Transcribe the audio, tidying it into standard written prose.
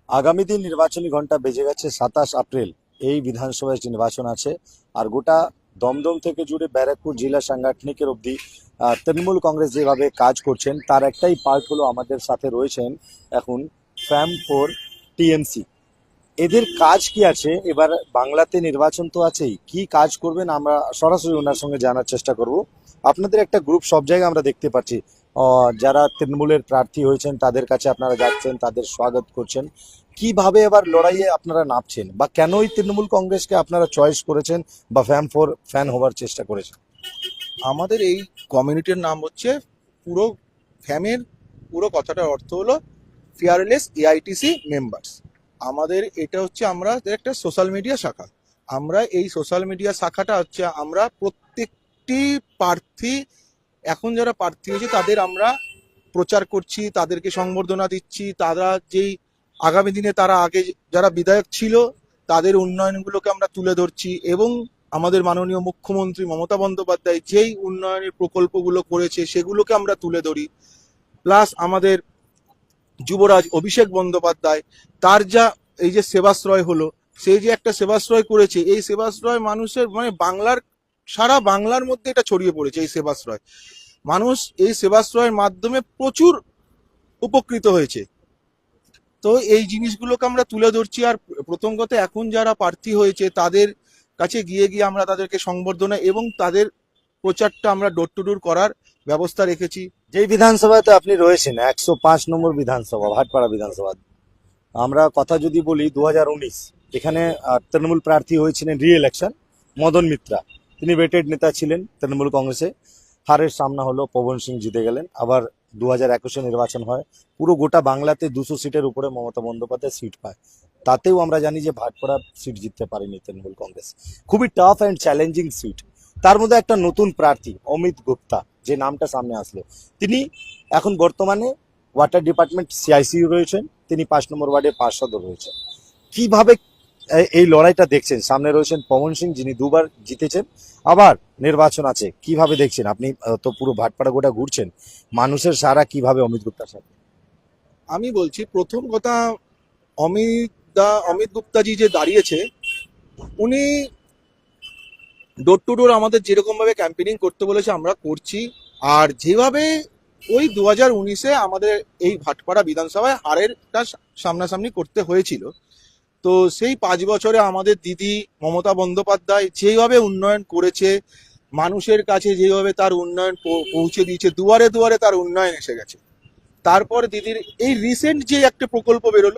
আগামী দিন নির্বাচনী ঘন্টা বেজে গেছে 27 এপ্রিল। এই বিধানসভায় যে নির্বাচন আছে আর গোটা দমদম থেকে জুড়ে ব্যারাকপুর জেলা সাংগঠনিকের অবধি তৃণমূল কংগ্রেস যেভাবে কাজ করছেন তার একটাই পার্ট হলো আমাদের সাথে রয়েছেন এখন ফ্যাম ফর টিএমসি। এদের কাজ কি আছে এবার? বাংলাতে নির্বাচন তো আছেই, কি কাজ করবেন আমরা সরাসরি ওনার সঙ্গে জানার চেষ্টা করব। আপনাদের একটা গ্রুপ সব জায়গায় আমরা দেখতে পাচ্ছি, যারা তৃণমূলের প্রার্থী হয়েছেন তাদের কাছে আপনারা যাচ্ছেন, তাদের স্বাগত করছেন। কিভাবে এবার লড়াইয়ে আপনারা নামছেন বা কেনই তৃণমূল কংগ্রেসকে আপনারা চয়েস করেছেন বা ফ্যান হওয়ার চেষ্টা করেছেন? আমাদের এই কমিউনিটির নাম হচ্ছে পুরো ফ্যামের পুরো কথাটার অর্থ হলো ফিয়ারলেস এআইটিসি মেম্বার্স। আমাদের এটা হচ্ছে আমরা একটা সোশ্যাল মিডিয়া শাখা। আমরা এই সোশ্যাল মিডিয়া শাখাটা হচ্ছে আমরা প্রত্যেকটি প্রার্থী, এখন যারা প্রার্থী হয়েছে তাদের আমরা প্রচার করছি, তাদেরকে সংবর্ধনা দিচ্ছি। তারা যেই আগামী দিনে তারা আগে যারা বিধায়ক ছিল তাদের উন্নয়নগুলোকে আমরা তুলে ধরছি, এবং আমাদের মাননীয় মুখ্যমন্ত্রী মমতা বন্দ্যোপাধ্যায় যেই উন্নয়নের প্রকল্পগুলো করেছে সেগুলোকে আমরা তুলে ধরি। প্লাস আমাদের যুবরাজ অভিষেক বন্দ্যোপাধ্যায়, তার যা এই যে সেবাশ্রয় হলো, সেই যে একটা সেবাশ্রয় করেছে, এই সেবাশ্রয় মানুষের মানে বাংলার সারা বাংলার মধ্যে এটা ছড়িয়ে পড়েছে। এই সেবাশ্রয় মানুষ এই সেবাশ্রয়ের মাধ্যমে প্রচুর উপকৃত হয়েছে। তো এই জিনিসগুলোকে আমরা তুলে ধরছি। আর প্রথম কথা, এখন যারা প্রার্থী হয়েছে তাদের কাছে গিয়ে গিয়ে আমরা তাদেরকে সংবর্ধনা এবং তাদের প্রচারটা আমরা ডোর টু ডোর করার ব্যবস্থা রেখেছি। যেই বিধানসভাতে আপনি রয়েছেন 105 নম্বর বিধানসভা, ভাটপাড়া বিধানসভা, আমরা কথা যদি বলি 2019 এখানে তৃণমূল প্রার্থী হয়েছিলেন রি ইলেকশন মদন মিত্রা। তিনি ভেটেড নেতা ছিলেন তৃণমূল কংগ্রেসে। হারের সামনা হলো, পবন সিং জিতে গেলেন। আবার 2021 নির্বাচন হয়, পুরো গোটা বাংলাতে 200 সিটের উপরে মমতা বন্দ্যোপাধ্যায় সিট পায়। তাতেও আমরা জানি যে ভাটপাড়া সিট জিততে পারেনি তৃণমূল কংগ্রেস। খুবই টাফ অ্যান্ড চ্যালেঞ্জিং সিট। তার মধ্যে একটা নতুন প্রার্থী অমিত গুপ্তা, যে নামটা সামনে আসলো, তিনি এখন বর্তমানে ওয়াটার ডিপার্টমেন্ট সিআইসিইউ রয়েছেন। তিনি 5 নম্বর ওয়ার্ডে পার্ষদও রয়েছেন। কিভাবে এই লড়াইটা দেখছেন? সামনে রয়েছেন পবন সিং, যিনি 2বার জিতেছেন, আবার নির্বাচন আছে। কিভাবে দেখছেন আপনি? তো পুরো ভাটপাড়া গোটা ঘুরছেন, মানুষের সারা কিভাবে অমিত গুপ্তার সাথে? আমি বলছি, প্রথম কথা, অমিত গুপ্তাজি যে দাঁড়িয়েছে, উনি ডোর টু ডোর আমাদের যেরকম ভাবে ক্যাম্পেনিং করতে বলেছে আমরা করছি। আর যেভাবে ওই 2019-এ আমাদের এই ভাটপাড়া বিধানসভায় হারেরটা সামনাসামনি করতে হয়েছিল, তো সেই 5 বছরে আমাদের দিদি মমতা বন্দ্যোপাধ্যায় যেভাবে উন্নয়ন করেছে, মানুষের কাছে যেভাবে তার উন্নয়ন পৌঁছে দিয়েছে, দুয়ারে দুয়ারে তার উন্নয়ন এসে গেছে। তারপর দিদির এই রিসেন্ট যে একটা প্রকল্প বেরোলো,